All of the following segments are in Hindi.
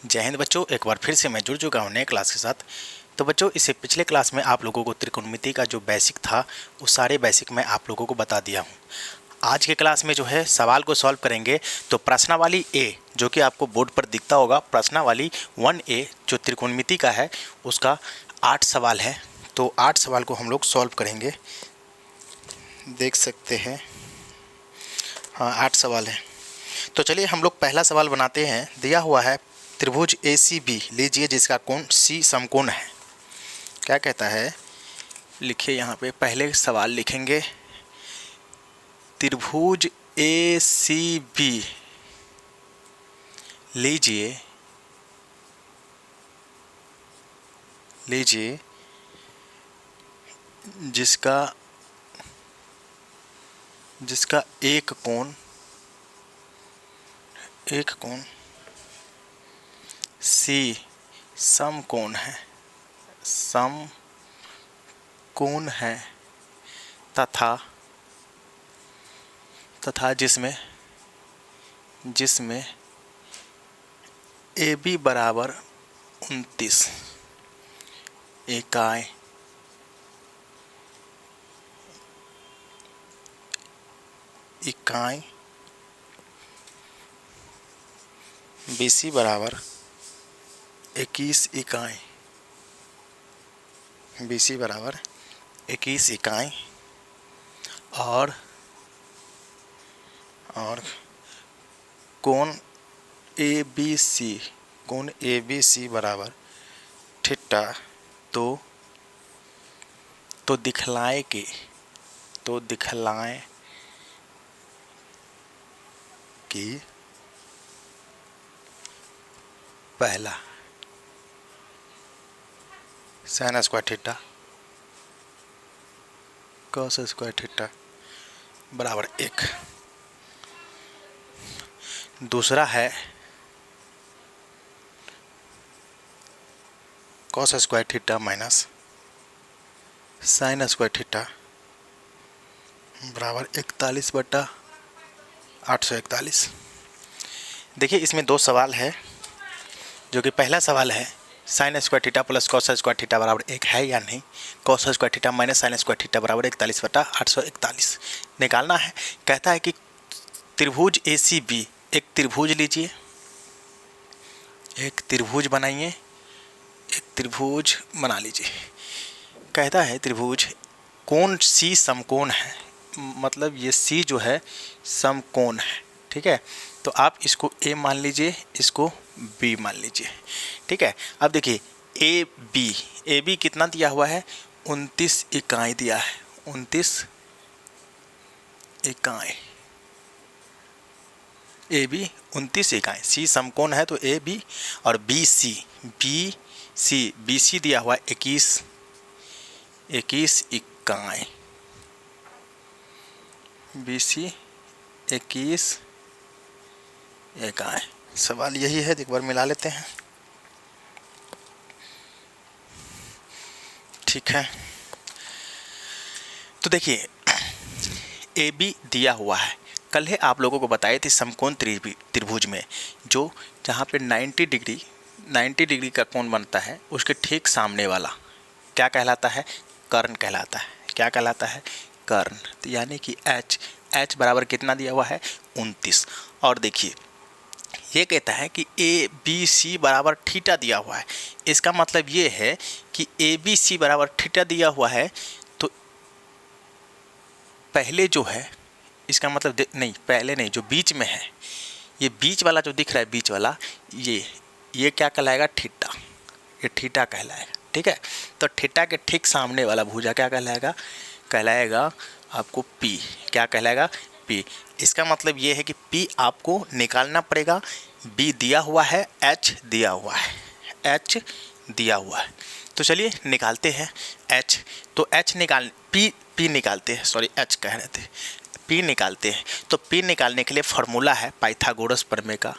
जय हिंद बच्चों, एक बार फिर से मैं जुड़ चुका हूँ नए क्लास के साथ। तो बच्चों, इससे पिछले क्लास में आप लोगों को त्रिकोणमिति का जो बेसिक था वो सारे बेसिक मैं आप लोगों को बता दिया हूँ। आज के क्लास में जो है सवाल को सॉल्व करेंगे। तो प्रश्नावली ए जो कि आपको बोर्ड पर दिखता होगा, प्रश्नावली 1A जो त्रिकोणमिति का है उसका 8 सवाल है। तो 8 सवाल को हम लोग सॉल्व करेंगे, देख सकते हैं। हाँ, 8 सवाल है। तो चलिए हम लोग पहला सवाल बनाते हैं। दिया हुआ है त्रिभुज ACB लीजिए जिसका कोण C समकोण है। क्या कहता है, लिखिए यहाँ पे। पहले सवाल लिखेंगे त्रिभुज ACB लीजिए जिसका एक कोण C समकोण है तथा जिसमें AB बराबर 29 इकाई BC बराबर 21 इकाई और कोण ABC बराबर थीटा। तो दिखलाएं कि पहला sin square theta cos square theta बराबर 1। दूसरा है cos square theta minus sin square theta बराबर 41/841। देखिए, इसमें दो सवाल है। जो कि पहला सवाल है sin square theta plus cos square theta बराबर 1 है या नहीं। cos square theta minus sin square theta बराबर 41/841 निकालना है। कहता है कि त्रिभुज ACB, एक त्रिभुज लीजिए, एक त्रिभुज बना लीजिए। कहता है त्रिभुज कोण C समकोण है, मतलब ये C जो है समकोण है। ठीक है, तो आप इसको A मान लीजिए, इसको B मान लीजिए। ठीक है, अब देखिए AB कितना दिया हुआ है, 29 इकाई दिया है, 29 इकाई। AB 29 इकाई, C समकोण है तो AB और BC दिया हुआ 21 इकाई। BC 21 इकाई। सवाल यही है, एक बार मिला लेते हैं। ठीक है, तो देखिए AB दिया हुआ है। कल है आप लोगों को बताए थे समकोण त्रिभुज में जो जहाँ पे 90 डिग्री का कोण बनता है उसके ठीक सामने वाला क्या कहलाता है, कर्ण कहलाता है। क्या कहलाता है, कर्ण। तो यानी कि H बराबर कितना दिया हुआ है, 29। और देखिए ये कहता है कि ABC बराबर थीटा दिया हुआ है। इसका मतलब ये है कि ABC बराबर थीटा दिया हुआ है तो पहले जो है, इसका मतलब नहीं, पहले नहीं, जो बीच में है, ये बीच वाला जो दिख रहा है, बीच वाला ये क्या कहलाएगा, थीटा। ये थीटा कहलाएगा। ठीक है, तो थीटा के ठीक सामने वाला भुजा क्या कहलाएगा आपको P। क्या कहलाएगा, P। इसका मतलब ये है कि P आपको निकालना पड़ेगा। B दिया हुआ है, H दिया हुआ है। तो चलिए निकालते हैं H। तो H P निकालते हैं, सॉरी H कह रहे थे, P निकालते हैं। तो P निकालने के लिए फॉर्मूला है पाइथागोरस प्रमेय का,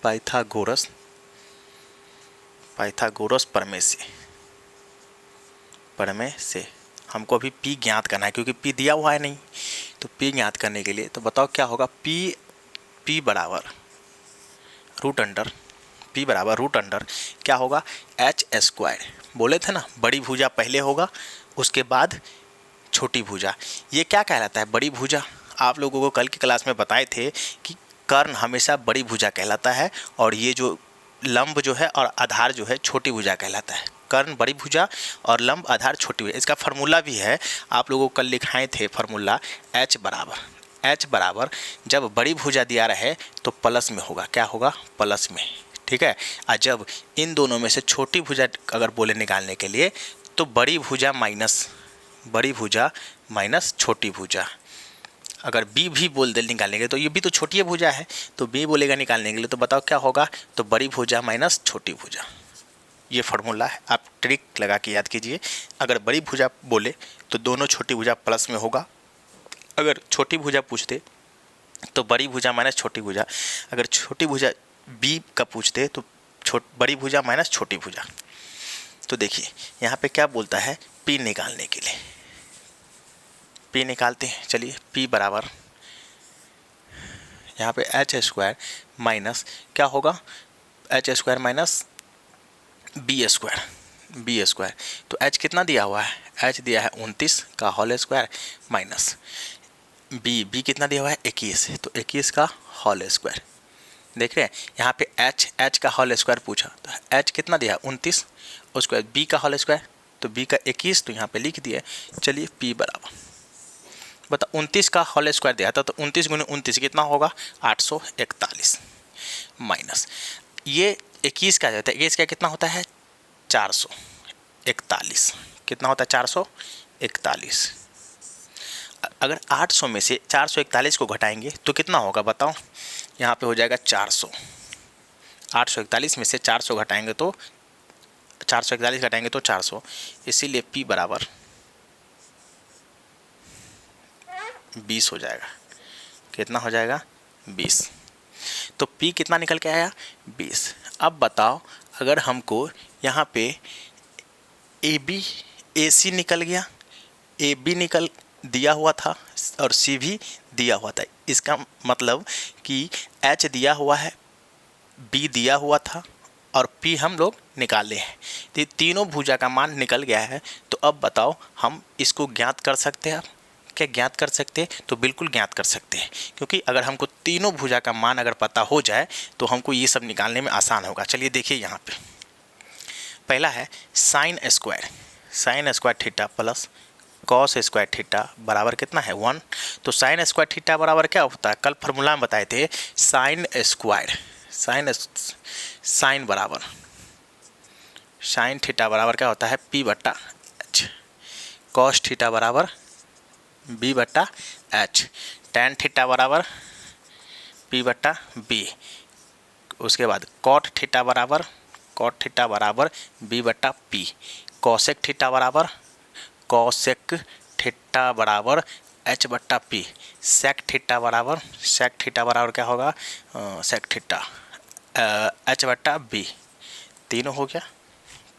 पाइथागोरस प्रमेय से हमको अभी P ज्ञात करना है, क्योंकि P दिया हुआ है नहीं। तो P ज्ञात करने के लिए तो बताओ क्या होगा, P P बराबर रूट अंडर P बराबर रूट अंडर क्या होगा एच स्क्वायर। बोले थे ना बड़ी भुजा पहले होगा उसके बाद छोटी भुजा। ये क्या कहलाता है बड़ी भुजा। आप लोगों को कल की क्लास में बताए थे कि कर्ण हमेशा बड़ी भुजा कहलाता है और ये जो लंब जो है और आधार जो है छोटी भुजा कहलाता है। कर्ण बड़ी भुजा और लंब आधार छोटी भुजा। इसका फार्मूला भी है, आप लोगों को कल लिखाए थे फार्मूला एच बराबर जब बड़ी भुजा दिया रहे तो प्लस में होगा, क्या होगा प्लस में, ठीक है। और जब इन दोनों में से छोटी भुजा अगर बोले निकालने के लिए तो बड़ी भुजा माइनस छोटी भुजा। अगर बी भी बोल दे निकालने के लिए तो ये भी तो छोटी भुजा है, तो बी बोलेगा निकालने के लिए तो बताओ क्या होगा, तो बड़ी भुजा माइनस छोटी भुजा। ये फार्मूला है, आप ट्रिक लगा के याद कीजिए। अगर बड़ी भुजा बोले तो दोनों छोटी भुजा प्लस में होगा, अगर छोटी भुजा पूछते तो बड़ी भुजा माइनस छोटी भुजा, अगर छोटी भुजा बी का पूछते तो बड़ी भुजा माइनस छोटी भुजा। तो देखिए यहाँ पे क्या बोलता है पी निकालने के लिए, पी निकालते हैं। चलिए पी बराबर यहाँ पे एच स्क्वायर माइनस क्या होगा H square minus B square. तो एच कितना दिया हुआ है, एच दिया है 29 का होल स्क्वायर माइनस बी कितना दिया हुआ है 21, तो 21 का होल स्क्वायर। देख रहे हैं यहाँ पे एच का होल स्क्वायर पूछा तो एच कितना दिया 29, उसके बाद बी का होल स्क्वायर तो बी का 21, तो यहाँ पे लिख दिए। चलिए पी बराबर बता 29 का होल स्क्वायर दिया था तो 29 गुने 29 कितना होगा 841 माइनस ये 21 का जाता है, 21 का कितना होता है 441, कितना होता है 441। अगर 800 में से 441 को घटाएंगे तो कितना होगा बताओ, यहाँ पे हो जाएगा 400। 841 में से 400 घटाएंगे तो 441 घटाएंगे तो 400, इसीलिए P बराबर 20 हो जाएगा। कितना हो जाएगा 20, तो P कितना निकल के आया 20। अब बताओ अगर हमको यहाँ पे AB AC निकल गया, AB निकल दिया हुआ था और C भी दिया हुआ था, इसका मतलब कि H दिया हुआ है, B दिया हुआ था और P हम लोग निकाले हैं, तो तीनों भुजा का मान निकल गया है। तो अब बताओ हम इसको ज्ञात कर सकते हैं, क्या ज्ञात कर सकते हैं, तो बिल्कुल ज्ञात कर सकते हैं, क्योंकि अगर हमको तीनों भुजा का मान अगर पता हो जाए तो हमको ये सब निकालने में आसान होगा। चलिए देखिए यहाँ पे पहला है sign square theta plus cos square theta बराबर कितना है 1। तो साइन स्क्वायर थीटा बराबर क्या होता है, कल फार्मूला में बताए थे साइन थीटा बराबर क्या होता है P बट्टा H, कॉस थीटा बराबर B बट्टा H, टैन थीटा बराबर P बट्टा B, उसके बाद कॉट थीटा बराबर B बट्टा P, कॉसेक थीटा बराबर H बट्टा P, सेक थीटा बराबर क्या होगा सेक थीटा H बट्टा B। तीनों हो गया,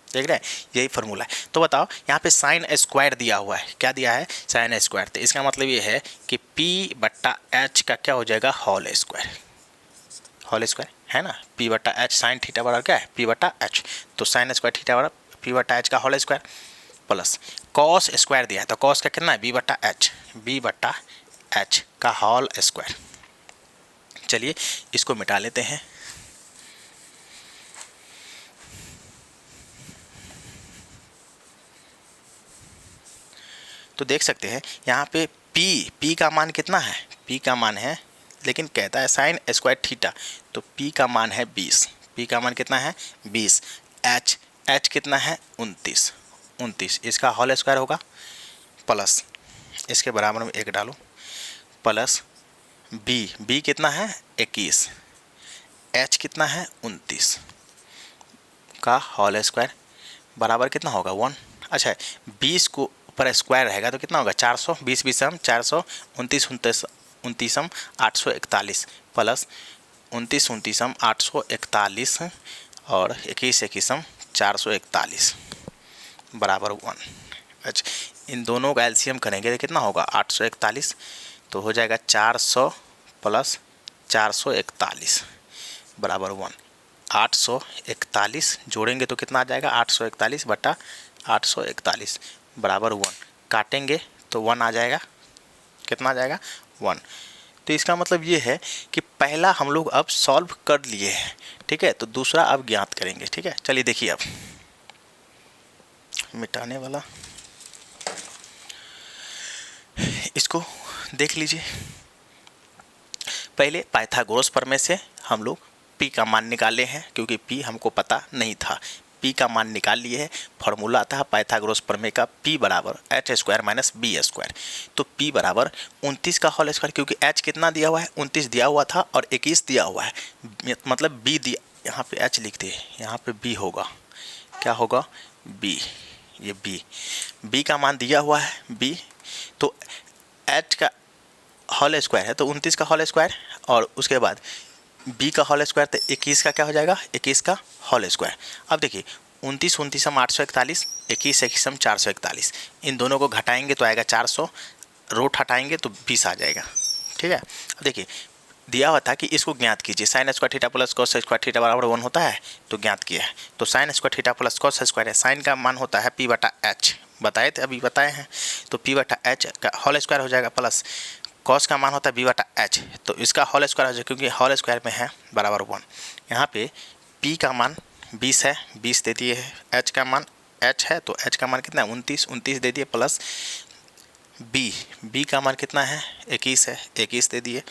देख रहे हैं यही फार्मूला है। तो बताओ यहाँ पे साइन स्क्वायर दिया हुआ है, क्या दिया है साइन स्क्वायर, तो इसका मतलब ये है कि P बट्टा H का क्या हो जाएगा होल स्क्वायर है ना, P बट्टा H साइन थीटा बराबर क्या है P बट्टा H, तो साइन स्क्वायर थीटा बराबर P बट्टा H का whole square plus cos square दिया है तो कॉस का कितना है B बट्टा H का होल स्क्वायर। चलिए इसको मिटा लेते हैं। तो देख सकते हैं यहाँ पे P का मान कितना है, P का मान है, लेकिन कहता है साइन स्क्वायर थीटा, तो P का मान है 20, P का मान कितना है 20, H कितना है 29, इसका होल स्क्वायर होगा प्लस इसके बराबर में 1 डालो प्लस B कितना है 21, H कितना है 29 का होल स्क्वायर बराबर कितना होगा 1। अच्छा 20 को पर स्क्वायर रहेगा तो कितना होगा 400, 20 20 400, 29 841 प्लस 29 841 और 21 441 बराबर 1। अच्छा इन दोनों का एलसीएम करेंगे तो कितना होगा 841, तो हो जाएगा 400 प्लस 441 बराबर 1। 841 जोड़ेंगे तो कितना आ जाएगा, 841 बटा 841 बराबर 1। काटेंगे तो 1 आ जाएगा, कितना आ जाएगा 1। तो इसका मतलब ये है कि पहला हम लोग अब सॉल्व कर लिए हैं, ठीक है। तो दूसरा अब ज्ञात करेंगे, ठीक है। चलिए देखिए, अब मिटाने वाला इसको देख लीजिए। पहले पाइथागोरस प्रमेय से हम लोग p का मान निकाले हैं, क्योंकि p हमको पता नहीं था। p का मान निकाल लिए है। फॉर्मूला था पाइथागोरस प्रमेय का, p बराबर h square minus b square. तो p बराबर 29 का होल स्क्वायर, क्योंकि h कितना दिया हुआ है, 29 दिया हुआ था और 21 दिया हुआ है, मतलब b दिया, यहाँ पे h लिख दिए, यहाँ पे b होगा, क्या होगा b, ये b का मान दिया हुआ है b। तो h का होल स्क्वायर है तो 29 का होल स्क्वायर, और उसके बाद b का होल स्क्वायर, तो 21 का क्या हो जाएगा, 21 का होल स्क्वायर। अब देखिए 29 29 हम 841, 21 21 हम 441, इन दोनों को घटाएंगे तो आएगा 400, रूट हटाएंगे तो 20 आ जाएगा, ठीक है। अब देखिए दिया हुआ था कि इसको ज्ञात कीजिए, sign square theta plus cos square theta बराबर 1 होता है, तो ज्ञात किया है। तो sine square theta plus cos square है, साइन का मान होता है p बटा h, बताए थे अभी बताए हैं। तो p बटा h का होल स्क्वायर हो जाएगा, प्लस कॉस का मान होता है b बटा h, तो इसका होल स्क्वायर हो जाएगा, क्योंकि होल स्क्वायर में है बराबर 1। यहाँ पे p का मान 20 है, 20 दे दिए है, h का मान h है तो h का मान कितना है 29, 29 दे दिए, प्लस b का मान कितना है 21 है, 21 दे दिए,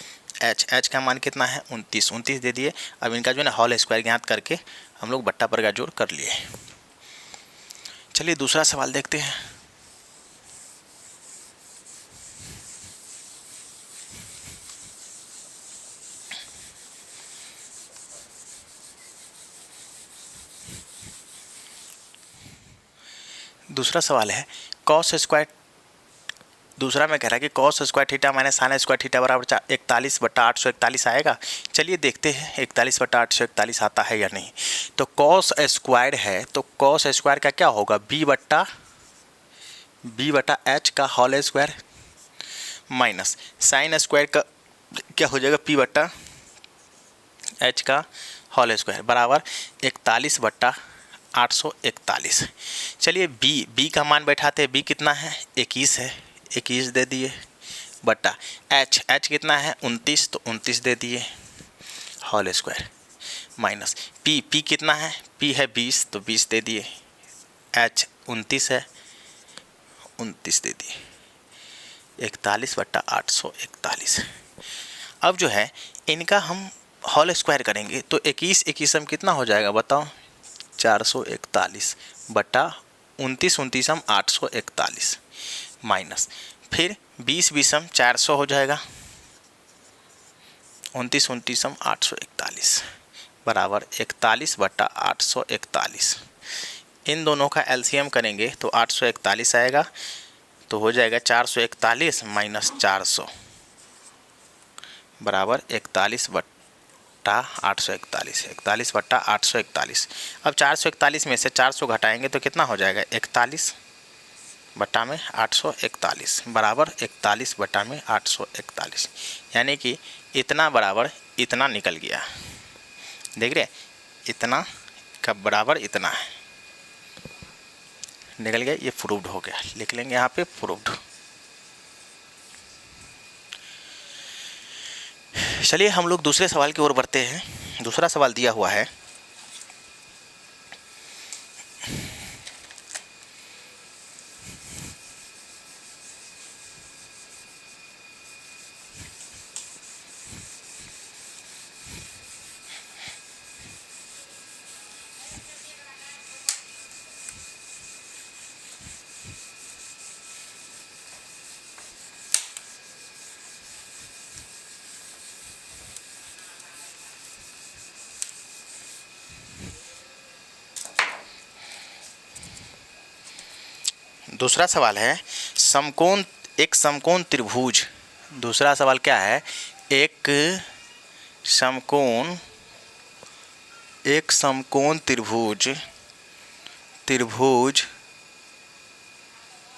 h का मान कितना है 29, 29 दे दिए। अब इनका जो है ना होल स्क्वायर ज्ञात करके हम लोग बट्टा पर का जोड़ कर लिए। चलिए दूसरा सवाल देखते हैं। दूसरा सवाल है कॉस स्क्वायर, दूसरा में कह रहा है कि cos square theta minus sine square theta बराबर 41 बटा 841 आएगा। चलिए देखते हैं 41 बटा 841 आता है या नहीं। तो कॉस स्क्वायर है तो कॉस स्क्वायर का क्या होगा, b बटा h का whole square minus sine square का क्या हो जाएगा, p बटा h का होल स्क्वायर बराबर 41 बटा 841। चलिए b का मान बैठाते हैं, b कितना है 21 है, 21 दे दिए, बटा h कितना है 29, तो 29 दे दिए होल स्क्वायर, माइनस p कितना है, p है 20 तो 20 दे दिए, h 29 है 29 दे दिए, 41 बटा 841। अब जो है इनका हम होल स्क्वायर करेंगे तो 21 21 हम कितना हो जाएगा बताओ, 441 बटा 29 29 हम 841, माइनस फिर 20 20 हम 400 हो जाएगा, 29 29 हम 841 बराबर 41 बटा 841। इन दोनों का एलसीएम करेंगे तो 841 आएगा, तो हो जाएगा 441 माइनस 400 बराबर 41 बटा 841, 41 बटा 841। अब 441 में से 400 घटाएंगे तो कितना हो जाएगा, 41 बटा में 841 बराबर 41 बटा में 841, यानी कि इतना बराबर इतना निकल गया। देख रहे इतना का बराबर इतना है, निकल गया, ये प्रूव्ड हो गया, लिख लेंगे यहाँ पे प्रूव्ड। चलिए हम लोग दूसरे सवाल की ओर बढ़ते हैं। दूसरा सवाल दिया हुआ है दूसरा सवाल है समकोण, एक समकोण त्रिभुज। दूसरा सवाल क्या है, एक समकोण त्रिभुज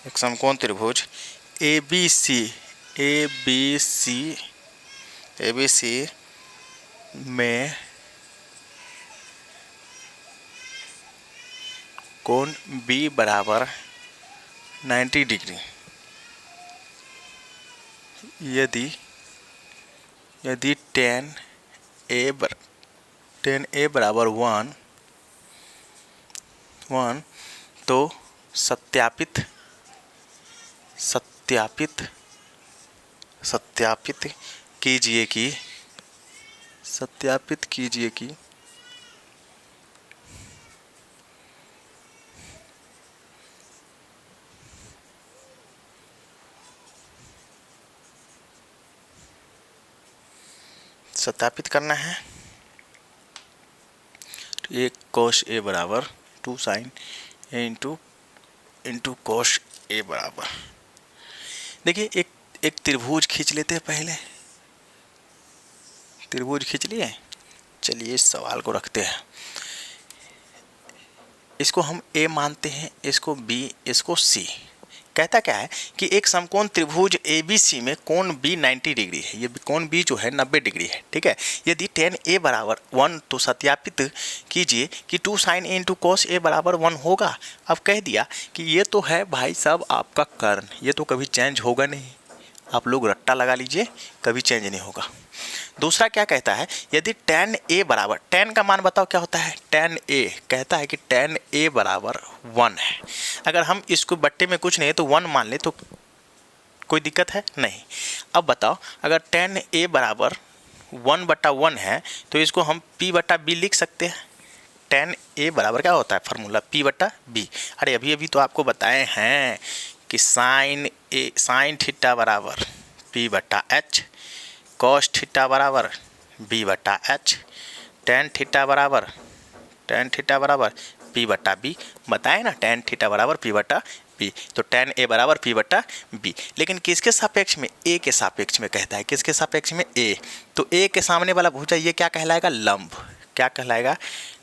एक समकोण त्रिभुज ABC में कोण B बराबर 90 डिग्री यदि tan A बराबर 1 तो सत्यापित कीजिए कि सत्यापित करना है तो एक cos A बराबर 2 sin A into cos A बराबर, देखिए एक त्रिभुज खींच लेते हैं। पहले त्रिभुज खींच लिए, चलिए इस सवाल को रखते हैं। इसको हम A मानते हैं, इसको B, इसको C। कहता क्या है कि एक समकोण त्रिभुज ABC में कोण B 90 डिग्री है। ये कोण B जो है 90 डिग्री है, ठीक है। यदि tan A बराबर 1 तो सत्यापित कीजिए कि 2 sin A into cos A बराबर 1 होगा। अब कह दिया कि ये तो है भाई साहब आपका कर्ण, ये तो कभी चेंज होगा नहीं। आप लोग रट्टा लगा लीजिए, कभी चेंज नहीं होगा। दूसरा क्या कहता है, यदि tan A बराबर, tan का मान बताओ क्या होता है, tan A कहता है कि tan A बराबर 1 है। अगर हम इसको बट्टे में कुछ नहीं है तो 1 मान ले तो कोई दिक्कत है नहीं। अब बताओ अगर tan A बराबर 1/1 है तो इसको हम P/B लिख सकते हैं। tan A बराबर क्या होता है फार्मूला, P/B। अरे अभी तो आपको बताए हैं कि sin थीटा बराबर P/H, cos थीटा बराबर B/H, tan थीटा बराबर P/B। बताए ना, tan थीटा बराबर P/B, तो tan A बराबर P/B। लेकिन किसके सापेक्ष में, A के सापेक्ष में कहता है। किसके सापेक्ष में, A। तो A के सामने वाला भुजा ये क्या कहलाएगा, लंब। क्या कहलाएगा,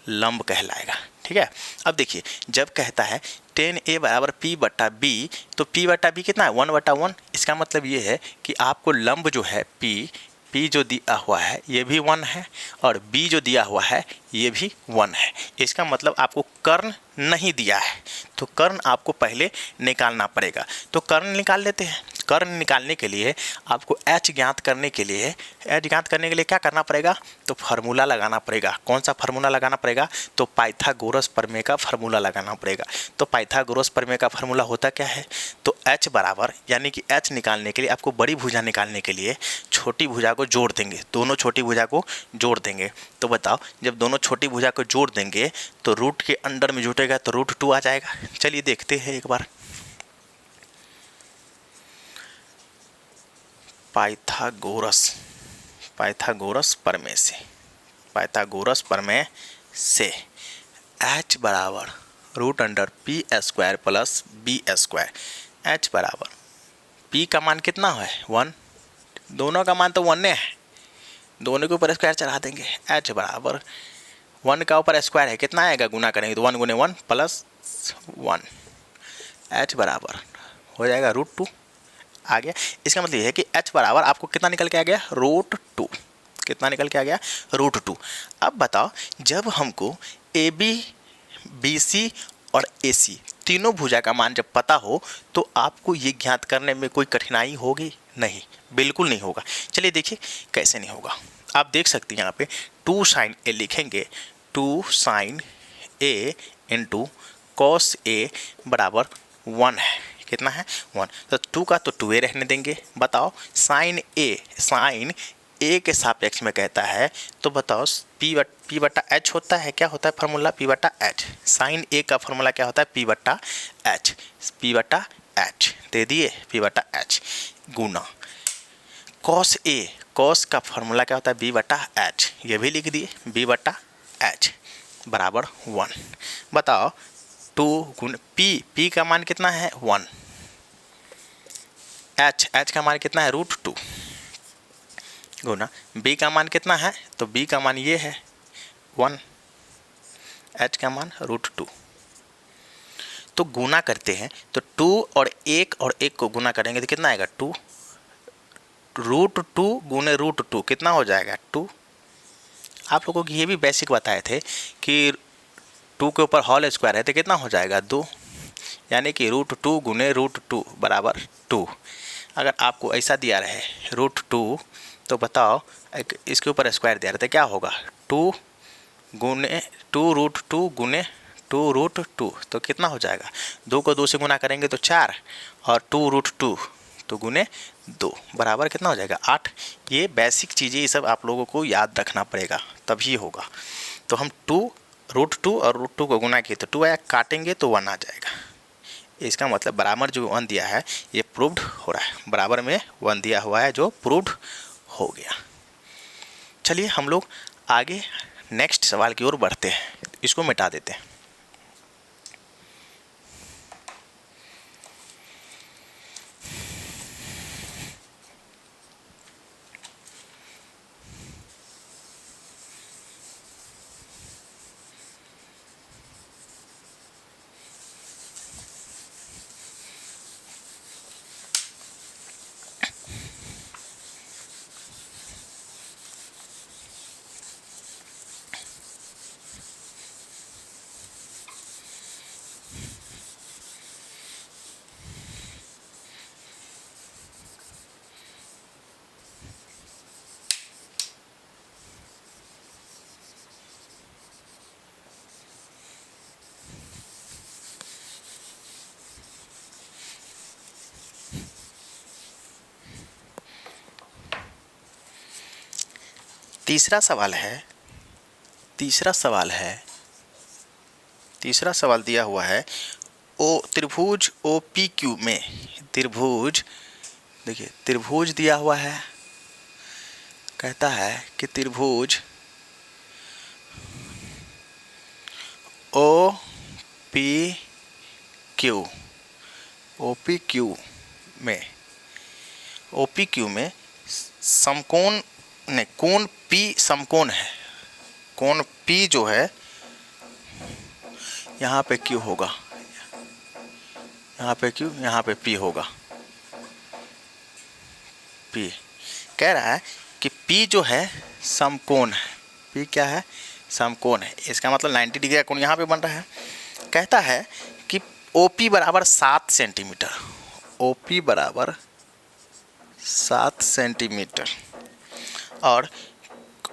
लंब कहलाएगा, ठीक है। अब देखिए जब कहता है tan A बराबर P/B तो P/B कितना है, 1/1। इसका मतलब ये है कि आपको लंब जो है P जो दिया हुआ है ये भी 1 है और B जो दिया हुआ है ये भी 1 है। इसका मतलब आपको कर्ण नहीं दिया है, तो कर्ण आपको पहले निकालना पड़ेगा। तो कर्ण निकाल लेते हैं। कर्ण निकालने के लिए आपको h ज्ञात करने के लिए क्या करना पड़ेगा, तो फार्मूला लगाना पड़ेगा। कौन सा फार्मूला लगाना पड़ेगा, तो पाइथागोरस प्रमेय का फार्मूला लगाना पड़ेगा। तो पाइथागोरस प्रमेय का फार्मूला होता क्या है, तो h बराबर, यानी कि h निकालने के लिए आपको बड़ी भुजा निकालने के लिए छोटी भुजा को जोड़ देंगे। दोनों छोटी भुजा को जोड़ देंगे। तो बताओ जब दोनों छोटी भुजा को जोड़ देंगे तो रूट के अंडर में जुटेगा तो √2 आ जाएगा। चलिए देखते हैं एक बार। पाइथागोरस प्रमेय से h बराबर √p² प्लस b²। h बराबर p का मान कितना है, 1। दोनों का मान तो 1 है, दोनों के ऊपर स्क्वायर चढ़ा देंगे। h बराबर 1 का ऊपर स्क्वायर है, कितना आएगा, गुना करेंगे तो 1 × 1 प्लस 1। h बराबर हो जाएगा √2 आ गया। इसका मतलब ये है कि h बराबर आपको कितना निकल के आ गया, √2। कितना निकल के आ गया, √2। अब बताओ जब हमको AB, BC और AC तीनों भुजा का मान जब पता हो तो आपको ये ज्ञात करने में कोई कठिनाई होगी नहीं, बिल्कुल नहीं होगा। चलिए देखिए कैसे नहीं होगा। आप देख सकते हैं यहाँ पे 2 sin A लिखेंगे, 2 sin A into cos A बराबर 1 है। कितना है, 1। तो 2 का तो 2A रहने देंगे। बताओ sin A के सापेक्ष में कहता है तो बताओ P/H होता है, क्या होता है फार्मूला, P/H। sin A का फार्मूला क्या होता है, P/H दे दिए, P/H Guna cos A, cos का फार्मूला क्या होता है, B/H, ये भी लिख दिए, B/H बराबर 1। बताओ 2 गुना P का मान कितना है, 1। H का मान कितना है, √2 गुना B का मान कितना है, तो B का मान ये है 1, H का मान √2। तो गुना करते हैं तो 2 और 1 को गुना करेंगे तो कितना आएगा, 2। √2 गुने √2 कितना हो जाएगा, 2। आप लोगों को ये भी बेसिक बताए थे कि 2 के ऊपर होल स्क्वायर है तो कितना हो जाएगा 2, यानी कि √2 गुने √2 बराबर 2। अगर आपको ऐसा दिया रहे √2 तो बताओ इसके ऊपर स्क्वायर दिया रहता है क्या होगा 2 गुने 2√2 गुने 2√2 तो कितना हो जाएगा 2 को 2 से गुना करेंगे तो 4 और 2√2 तो गुने 2 बराबर कितना हो जाएगा 8। ये बेसिक चीज़ें ये सब आप लोगों को याद रखना पड़ेगा तभी होगा। तो हम √2 और √2 को गुना किए तो 2 आया, काटेंगे तो 1 आ जाएगा। इसका मतलब बराबर जो 1 दिया है ये प्रूव्ड हो रहा है, बराबर में 1 दिया हुआ है जो प्रूव्ड हो गया। चलिए हम लोग आगे नेक्स्ट सवाल की ओर बढ़ते हैं, इसको मिटा देते हैं। तीसरा सवाल दिया हुआ है त्रिभुज OPQ में, देखिए त्रिभुज दिया हुआ है, कहता है कि त्रिभुज OPQ में समकोण ने कोण P समकोण है। कोण P जो है यहाँ पे Q होगा, यहाँ पे Q, यहाँ पे P होगा। P कह रहा है कि P जो है समकोण है, P क्या है समकोण है। इसका मतलब 90 डिग्री का कोण यहाँ पे बन रहा है। कहता है कि OP बराबर 7 सेंटीमीटर, OP बराबर 7 सेंटीमीटर और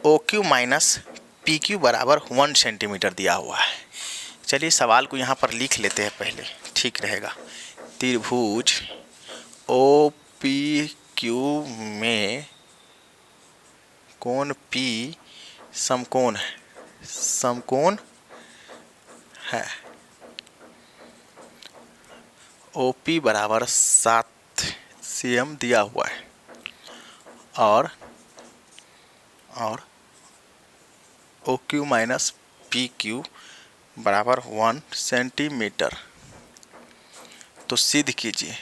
OQ माइनस PQ बराबर 1 सेंटीमीटर दिया हुआ है। चलिए सवाल को यहाँ पर लिख लेते हैं पहले, ठीक रहेगा। त्रिभुज OPQ में कोण P समकोण है, OP बराबर 7 cm दिया हुआ है और OQ माइनस PQ बराबर 1 सेंटीमीटर। तो सिद्ध कीजिए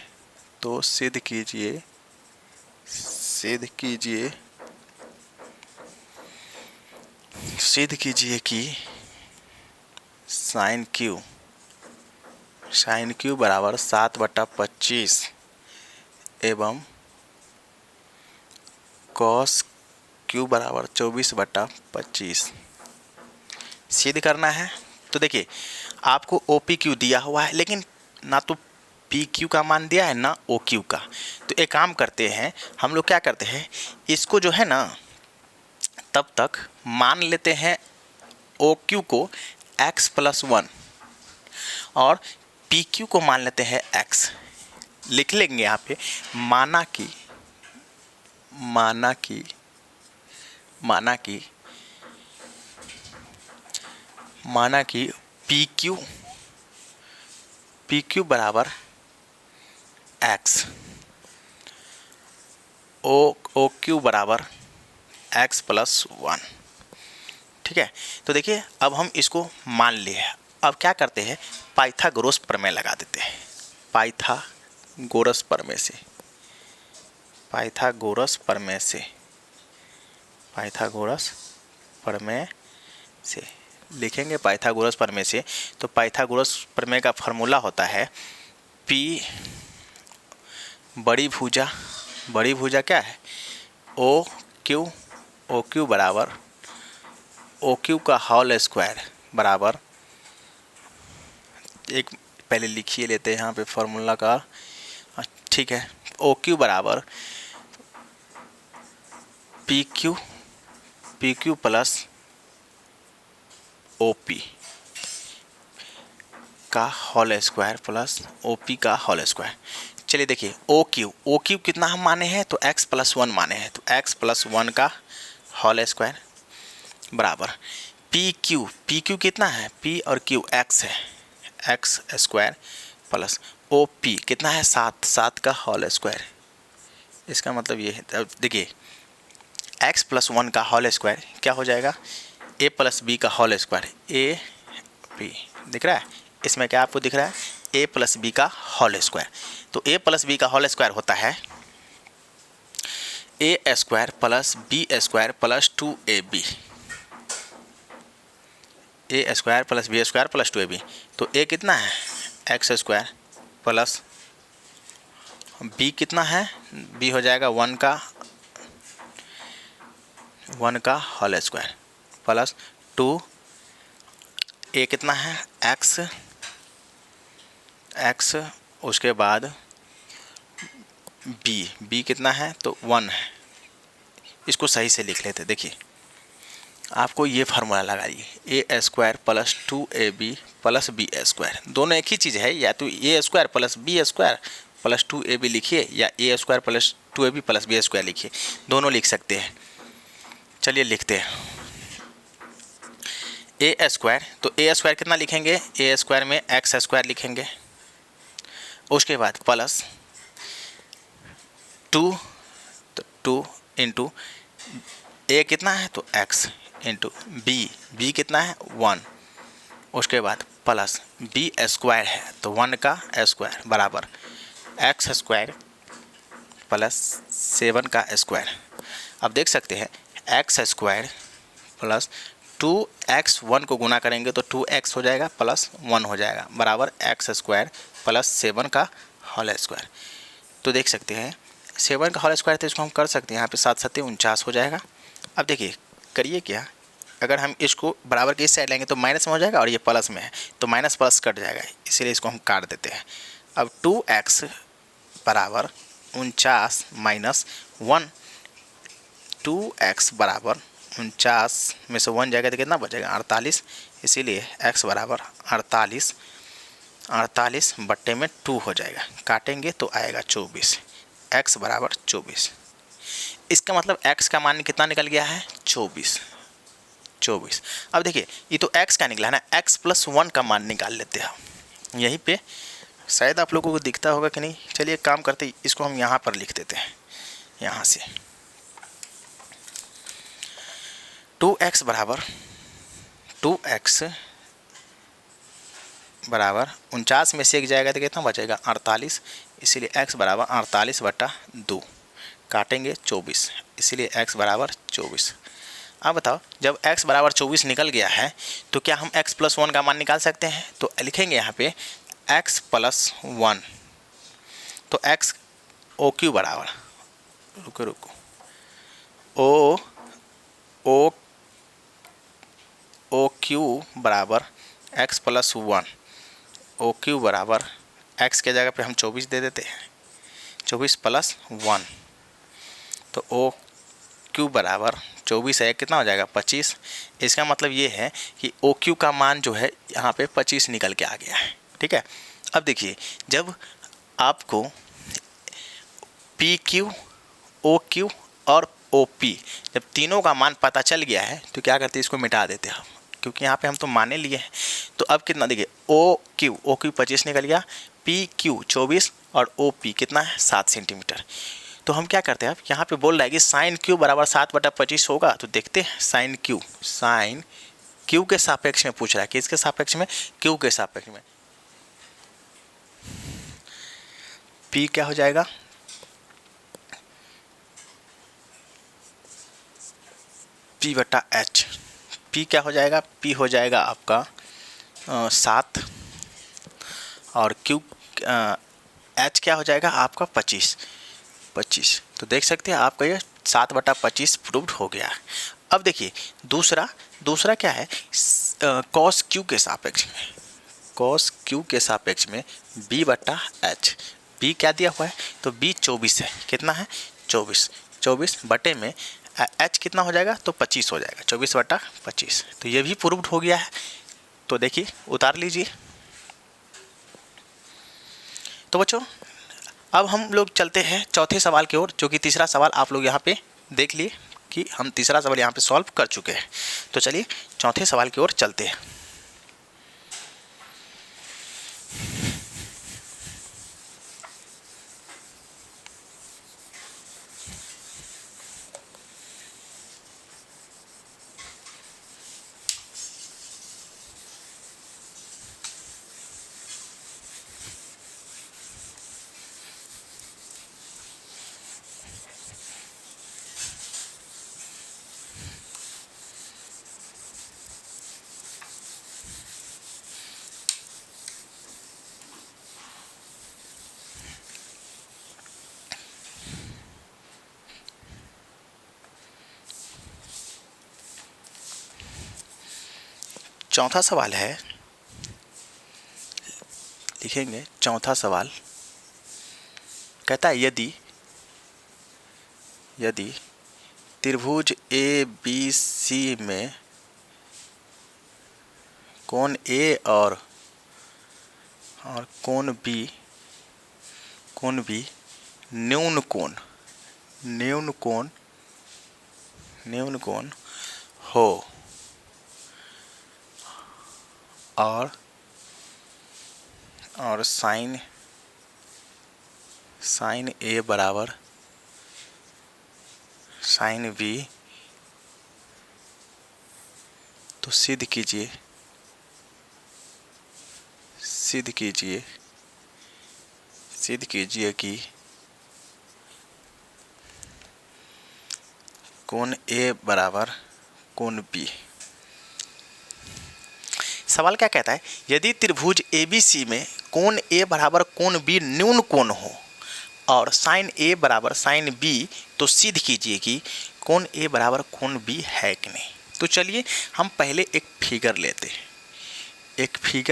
कि साइन Q बराबर 7/25 एवं कॉस Q बराबर 24/25 सिद्ध करना है। तो देखिए आपको OPQ दिया हुआ है लेकिन ना तो PQ का मान दिया है ना OQ का। तो एक काम करते हैं हम लोग, क्या करते हैं इसको जो है ना तब तक मान लेते हैं OQ को x+1 और PQ को मान लेते हैं x। लिख लेंगे यहाँ पे माना कि PQ बराबर x, OQ बराबर x+1। ठीक है, तो देखिए अब हम इसको मान लिए। अब क्या करते हैं पाइथागोरस प्रमेय लगा देते हैं। पाइथागोरस प्रमेय से लिखेंगे। पाइथागोरस प्रमेय से तो पाइथागोरस प्रमेय का फॉर्मूला होता है P बड़ी भुजा क्या है OQ बराबर ओ क्यू का होल स्क्वायर बराबर, एक पहले लिखिए लेते हैं यहाँ पे फॉर्मूला का, ठीक है। ओ क्यू बराबर P Q plus O P का whole square plus O P का होल स्क्वायर। चलिए देखिए ओ क्यू कितना हम माने हैं, तो x प्लस 1 माने हैं, तो x प्लस 1 का होल स्क्वायर बराबर पी क्यू कितना है, p और q x है, x square plus O P कितना है 7 का होल स्क्वायर। इसका मतलब ये है, अब देखिए x प्लस 1 का होल स्क्वायर क्या हो जाएगा, a प्लस b का होल स्क्वायर, ए बी दिख रहा है, इसमें क्या आपको दिख रहा है, a प्लस बी का होल स्क्वायर। तो a प्लस बी का होल स्क्वायर होता है a square plus B square plus 2ab, a square plus B square plus 2ab। तो a कितना है x स्क्वायर प्लस b कितना है, b हो जाएगा 1 का होल स्क्वायर प्लस 2, a कितना है x, उसके बाद b कितना है, तो 1 है। इसको सही से लिख लेते, देखिए आपको ये फार्मूला लगाइए, a square plus 2ab plus B square, दोनों एक ही चीज़ है, या तो a square plus B square plus 2ab लिखिए, या a square plus 2ab plus B square लिखिए, दोनों लिख सकते हैं। चलिए लिखते हैं a स्क्वायर, तो a स्क्वायर कितना लिखेंगे, a स्क्वायर में x स्क्वायर लिखेंगे, उसके बाद प्लस 2, तो 2 इंटू a कितना है, तो x इंटू b कितना है 1, उसके बाद प्लस b स्क्वायर है, तो 1 का स्क्वायर बराबर x स्क्वायर प्लस 7 का स्क्वायर। अब देख सकते हैं x स्क्वायर प्लस 2x 1 को गुना करेंगे तो 2x हो जाएगा प्लस 1 हो जाएगा बराबर x स्क्वायर प्लस 7 का होल स्क्वायर। तो देख सकते हैं 7 का होल स्क्वायर, तो इसको हम कर सकते हैं, यहाँ पे 7 7 49 हो जाएगा। अब देखिए करिए क्या, अगर हम इसको बराबर के इस साइड लेंगे तो माइनस में हो जाएगा, और ये प्लस में है तो माइनस प्लस कट जाएगा, इसीलिए इसको हम काट देते हैं। अब 2x बराबर 49 माइनस 1, 2x बराबर 49 में से 1 जाएगा तो कितना बचेगा 48, इसीलिए x बराबर 48 बट्टे में 2 हो जाएगा, काटेंगे तो आएगा 24, x बराबर 24। इसका मतलब x का मान कितना निकल गया है 24। अब देखिए ये तो x का निकला है ना, x प्लस 1 का मान निकाल लेते हैं यहीं पे, शायद आप लोगों को दिखता होगा कि नहीं। चलिए काम करते, इसको हम यहाँ पर लिख देते हैं, यहाँ से 2x बराबर 49 में से 1 जाएगा तो कितना बचेगा 48, इसीलिए x बराबर 48/2, काटेंगे 24, इसीलिए x बराबर 24। अब बताओ जब x बराबर 24 निकल गया है तो क्या हम x प्लस 1 का मान निकाल सकते हैं, तो लिखेंगे यहाँ पे x प्लस 1, तो x ओ क्यू बराबर, रुको ओ क्यू बराबर x प्लस 1, ओ क्यू बराबर x के जगह पे हम 24 दे देते हैं, 24 प्लस 1, तो ओ क्यू बराबर 24 है, कितना हो जाएगा 25। इसका मतलब ये है कि ओ क्यू का मान जो है यहाँ पे 25 निकल के आ गया है, ठीक है। अब देखिए जब आपको पी क्यू, ओ क्यू और ओ पी जब तीनों का मान पता चल गया है तो क्या करते हैं, इसको मिटा देते हैं हम, क्योंकि यहाँ पे हम तो माने लिए हैं। तो अब कितना देखिए ओ क्यू 25 निकल गया, पी क्यू 24 और ओ पी कितना है 7 सेंटीमीटर। तो हम क्या करते हैं, अब यहाँ पे बोल रहा है कि साइन क्यू बराबर 7/25 होगा, तो देखते हैं साइन क्यू के सापेक्ष में पूछ रहा है, किसके सापेक्ष में, क्यू के सापेक्ष में। पी क्या हो जाएगा, P/H, P क्या हो जाएगा, P हो जाएगा आपका 7 और Q H क्या हो जाएगा आपका 25। तो देख सकते हैं आपका ये 7/25 प्रूव्ड हो गया। अब देखिए दूसरा दूसरा क्या है, कॉस क्यू के सापेक्ष में, कॉस क्यू के सापेक्ष में बी बट्टा एच। बी क्या दिया हुआ है, तो बी 24 है, कितना है 24, 24 बटे में एच कितना हो जाएगा, तो 25 हो जाएगा, 24 बटा 25। तो ये भी प्रूव्ड हो गया है। तो देखिए उतार लीजिए। तो बच्चों अब हम लोग चलते हैं चौथे सवाल की ओर, जो कि तीसरा सवाल आप लोग यहाँ पे देख लिए कि हम तीसरा सवाल यहाँ पे सॉल्व कर चुके हैं। तो चलिए चौथे सवाल की ओर चलते हैं। चौथा सवाल है, लिखेंगे चौथा सवाल कहता है यदि त्रिभुज ए बी सी में कोण ए और कोण बी न्यून कोण हो और साइन ए बराबर साइन बी, तो सिद्ध कीजिए कि कोण ए बराबर कोण बी। सवाल क्या कहता है, यदि त्रिभुज एबीसी में कोण ए बराबर कोण बी न्यून कोण हो और साइन ए बराबर साइन बी, तो सिद्ध कीजिए कि कोण ए बराबर कोण बी है कि नहीं। तो चलिए हम पहले एक फिगर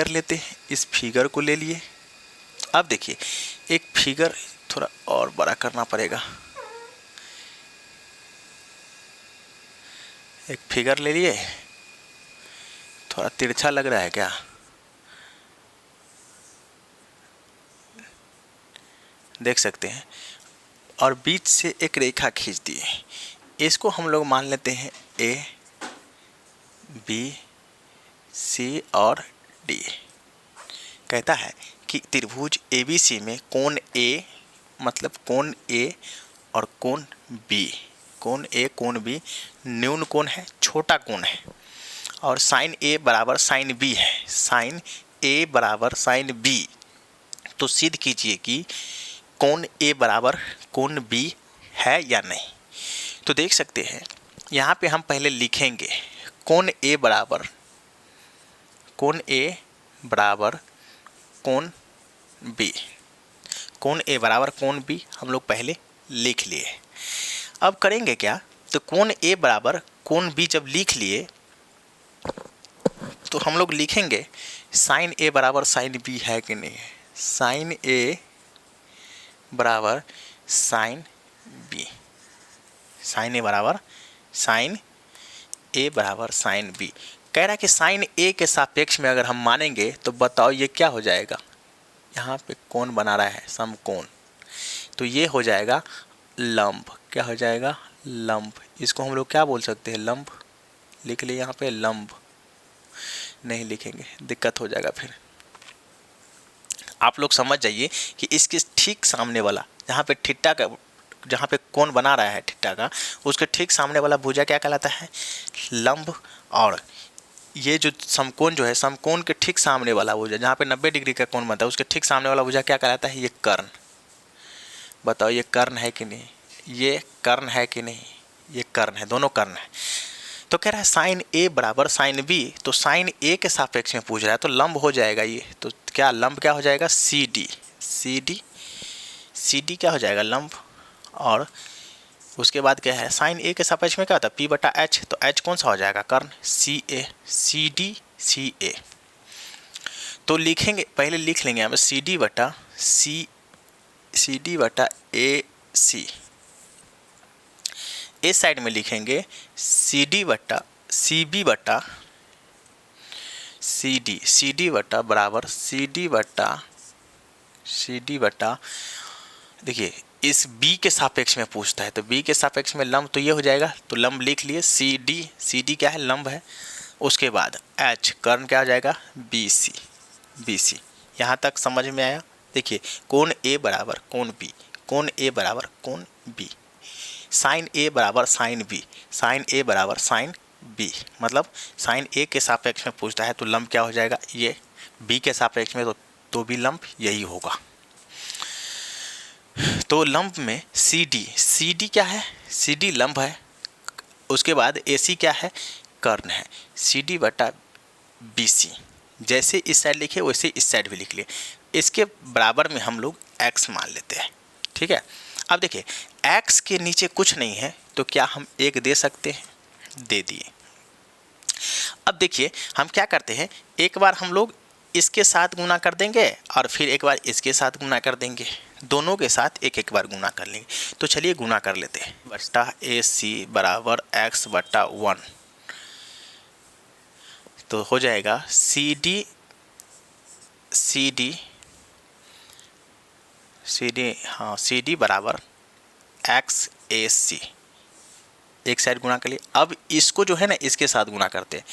लेते हैं, इस फिगर को ले लिए। अब देखिए एक फिगर थोड़ा और बड़ा करना पड़ेगा, एक फिगर ले लिए, थोड़ा तिरछा लग रहा है क्या, देख सकते हैं, और बीच से एक रेखा खींच दिए। इसको हम लोग मान लेते हैं ए बी सी और डी। कहता है कि त्रिभुज एबीसी में कोण ए, मतलब कोण ए और कोण बी न्यून कोण है, छोटा कोण है, और साइन ए बराबर साइन बी है, साइन ए बराबर साइन बी। तो सिद्ध कीजिए कि कोण ए बराबर कोण बी है या नहीं। तो देख सकते हैं यहाँ पे हम पहले लिखेंगे कोण ए बराबर कोण ए बराबर कोण बी हम लोग पहले लिख लिए। अब करेंगे क्या, तो कोण ए बराबर कोण बी जब लिख लिए तो हम लोग लिखेंगे साइन ए बराबर साइन बी है कि नहीं है, साइन ए बराबर साइन बी, साइन ए बराबर साइन बी। कह रहा है कि साइन ए के सापेक्ष में अगर हम मानेंगे तो बताओ ये क्या हो जाएगा, यहाँ पे कोण बना रहा है समकोण, तो ये हो जाएगा लंब। क्या हो जाएगा, लंब। इसको हम लोग क्या बोल सकते हैं, लंब। लिख लिए यहाँ पे लंब, नहीं लिखेंगे दिक्कत हो जाएगा फिर। आप लोग समझ जाइए कि इसके ठीक सामने वाला जहाँ पे ठिट्टा का, जहाँ पे कोण बना रहा है ठिट्टा का, उसके ठीक सामने वाला भुजा क्या कहलाता है, लंब। और ये जो समकोण जो है, समकोण के ठीक सामने वाला भुजा जहाँ पे 90 डिग्री का कोण बनता है, उसके ठीक सामने वाला भुजा क्या कहलाता है, ये कर्ण। बताओ ये कर्ण है कि नहीं, ये कर्ण है कि नहीं, ये कर्ण है, दोनों कर्ण है। तो कह रहा है साइन ए बराबर साइन बी, तो साइन ए के सापेक्ष में पूछ रहा है, तो लंब हो जाएगा ये। तो क्या लंब क्या हो जाएगा, सी डी क्या हो जाएगा, लंब। और उसके बाद क्या है, साइन ए के सापेक्ष में क्या होता है, पी बटा एच, तो एच कौन सा हो जाएगा, कर्ण सी ए, सी डी सी ए। तो लिखेंगे, पहले लिख लेंगे यहाँ पे सी डी बटा ए सी, इस साइड में लिखेंगे सी डी बटा सी बी बटा सी डी बटा बराबर सी डी बटा देखिए इस b के सापेक्ष में पूछता है, तो b के सापेक्ष में लंब तो ये हो जाएगा, तो लंब लिख लिए सी डी क्या है, लंब है। उसके बाद h कर्ण क्या हो जाएगा, बी सी। यहाँ तक समझ में आया। देखिए कोण a बराबर कोण b, कोण a बराबर कोण b, साइन a बराबर साइन b, साइन a बराबर साइन b, मतलब साइन a के सापेक्ष में पूछता है तो लंब क्या हो जाएगा, ये b के सापेक्ष में तो भी लंब यही होगा। तो लंब में सी डी क्या है, सी डी लंब है। उसके बाद ए सी क्या है, कर्ण है, सी डी बटा बी सी। जैसे इस साइड लिखे वैसे इस साइड भी लिख लिए, इसके बराबर में हम लोग x मान लेते हैं, ठीक है। अब देखिए x के नीचे कुछ नहीं है तो क्या हम 1 दे सकते हैं, दे दिए। अब देखिए हम क्या करते हैं, एक बार हम लोग इसके साथ गुना कर देंगे और फिर एक बार इसके साथ गुना कर देंगे, दोनों के साथ एक एक बार गुना कर लेंगे। तो चलिए गुना कर लेते हैं, बटा ए सी बराबर x बटा 1, तो हो जाएगा सी डी बराबर एक्स ए सी, एक साइड गुना कर लिए। अब इसको जो है ना इसके साथ गुना करते हैं,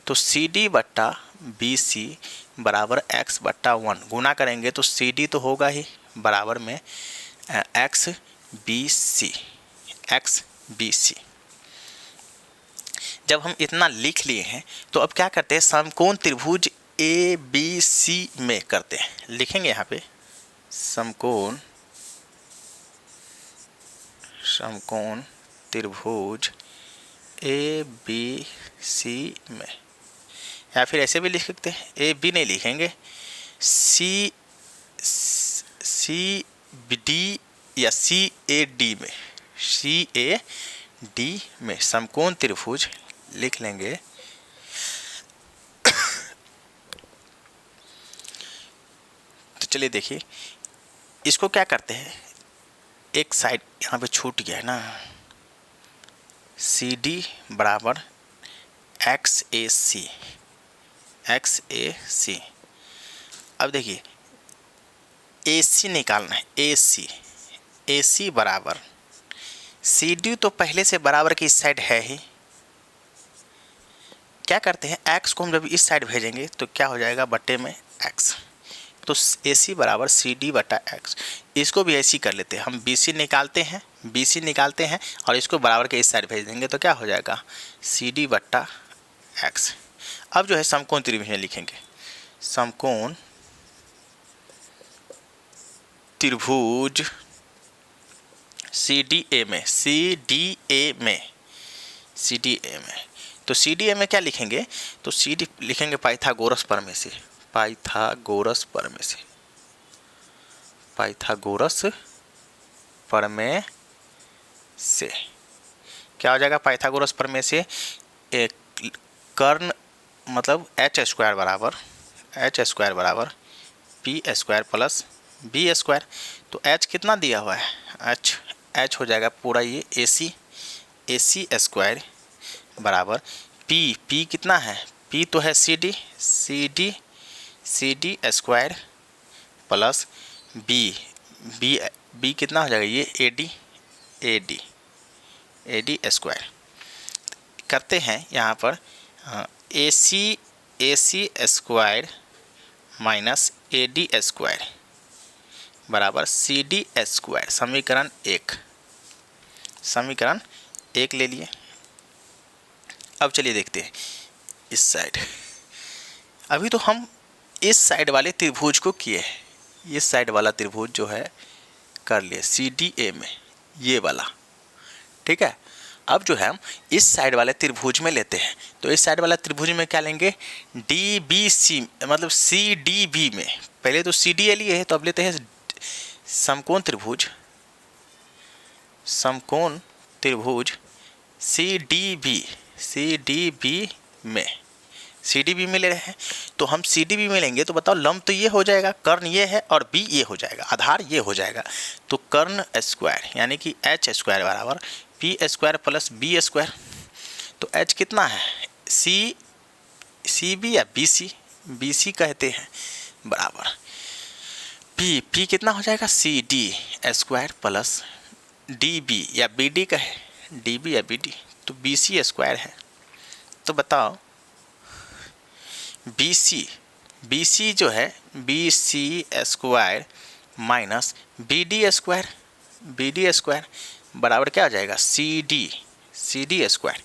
तो सी डी बट्टा बी सी बराबर एक्स बट्टा 1, गुना करेंगे तो सी डी तो होगा ही बराबर में एक्स बी सी। जब हम इतना लिख लिए हैं तो अब क्या करते हैं, समकोण त्रिभुज ए बी सी में करते हैं। लिखेंगे यहाँ पे समकोण त्रिभुज ए बी सी में, या फिर ऐसे भी लिख सकते हैं, ए बी नहीं लिखेंगे, सी डी या सी ए डी में समकोण त्रिभुज लिख लेंगे। तो चलिए देखिए इसको क्या करते हैं, एक साइड यहाँ पे छूट गया है ना, सी डी बराबर एक्स ए सी। अब देखिए ए सी निकालना है, ए सी बराबर सी डी तो पहले से बराबर की इस साइड है ही, क्या करते हैं x को हम जब इस साइड भेजेंगे तो क्या हो जाएगा, बट्टे में x, तो ए सी बराबर सी डी बटा एक्स। इसको भी ऐसी कर लेते हैं, हम बी सी निकालते हैं और इसको बराबर के इस साइड भेज देंगे तो क्या हो जाएगा, सी डी बट्टा एक्स। अब जो है समकोण त्रिभुज में लिखेंगे, समकोण त्रिभुज सी डी ए में, तो सी डी ए में क्या लिखेंगे, तो सी डी लिखेंगे पाइथागोरस प्रमेय से, पाइथागोरस प्रमेय से क्या हो जाएगा, पाइथागोरस प्रमेय से एक कर्ण मतलब एच स्क्वायर बराबर P square plus B square. तो एच कितना दिया हुआ है, एच हो जाएगा पूरा ये ए सी स्क्वायर बराबर पी कितना है, पी तो है C D square plus B कितना हो जाएगा, ये ए डी स्क्वायर। करते हैं यहाँ पर A C square minus A D square बराबर सी डी स्क्वायर, समीकरण एक ले लिए। अब चलिए देखते हैं इस साइड, अभी तो हम इस साइड वाले त्रिभुज को किए हैं, इस साइड वाला त्रिभुज जो है कर लिए सी डी ए में, ये वाला, ठीक है। अब जो है हम इस साइड वाले त्रिभुज में लेते हैं, तो इस साइड वाला त्रिभुज में क्या लेंगे, डी बी सी मतलब सी डी बी में, पहले तो सी डी ए लिए है तो अब लेते हैं समकोण त्रिभुज CDB में CDB में ले रहे हैं, तो हम CDB में लेंगे तो बताओ लंब तो ये हो जाएगा, कर्ण ये है और B ये हो जाएगा, आधार ये हो जाएगा। तो कर्ण स्क्वायर यानी कि H स्क्वायर बराबर P square plus B square. तो H कितना है, CB या BC कहते हैं, बराबर P कितना हो जाएगा, CD स्क्वायर प्लस DB या BD कहे, DB या BD, तो BC स्क्वायर है। तो बताओ BC जो है BC square minus BD square बराबर क्या हो जाएगा, CD स्क्वायर।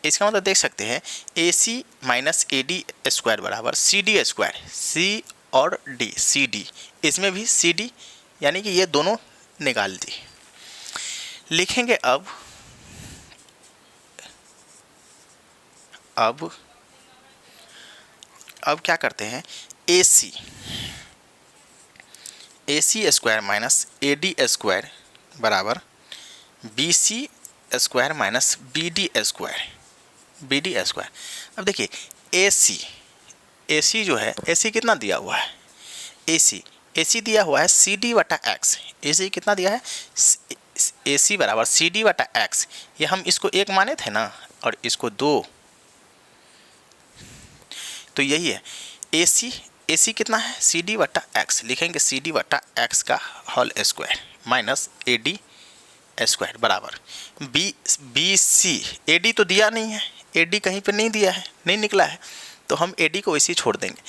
इसका मतलब देख सकते हैं AC माइनस AD स्क्वायर बराबर CD स्क्वायर, C और D, CD, इसमें भी CD यानी कि ये दोनों निकाल दी। लिखेंगे अब क्या करते हैं, AC square minus AD square बराबर BC square minus BD square. अब देखिए AC जो है, AC कितना दिया हुआ है, AC दिया हुआ है CD/x। AC कितना दिया है, AC बराबर CD/x। ये हम इसको 1 माने थे ना, और इसको 2, तो यही है AC कितना है, CD/x। लिखेंगे CD/x का whole square minus AD square बराबर BC। AD तो दिया नहीं है, AD कहीं पे नहीं दिया है, नहीं निकला है, तो हम AD को वैसे ही छोड़ देंगे।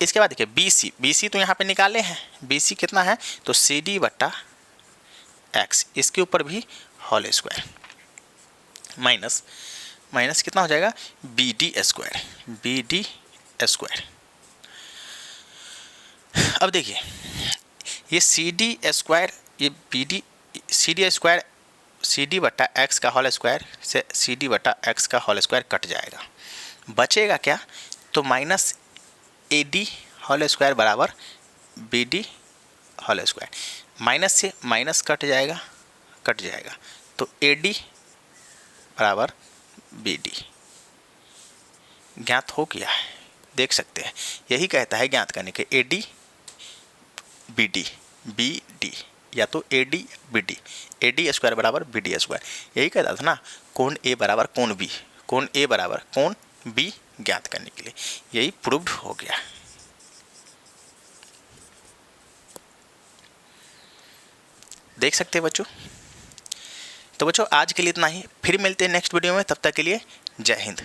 इसके बाद देखिए BC तो यहाँ पे निकाले हैं, BC कितना है, तो CD/x, इसके ऊपर भी होल स्क्वायर माइनस कितना हो जाएगा, BD स्क्वायर। अब देखिए ये CD स्क्वायर, ये CD स्क्वायर CD/x का होल स्क्वायर से CD/x का होल स्क्वायर कट जाएगा, बचेगा क्या, तो माइनस AD होल स्क्वायर बराबर BD होल स्क्वायर। माइनस से माइनस कट जाएगा, तो AD बराबर BD ज्ञात हो गया है, देख सकते हैं। यही कहता है ज्ञात करने के AD BD या तो AD BD, AD स्क्वायर बराबर BD स्क्वायर। यही कहता था ना, कोण A बराबर कोण B, कोण A बराबर कोण B ज्ञात करने के लिए, यही प्रूव्ड हो गया। देख सकते हैं बच्चों। तो बच्चों आज के लिए इतना ही, फिर मिलते हैं नेक्स्ट वीडियो में, तब तक के लिए जय हिंद।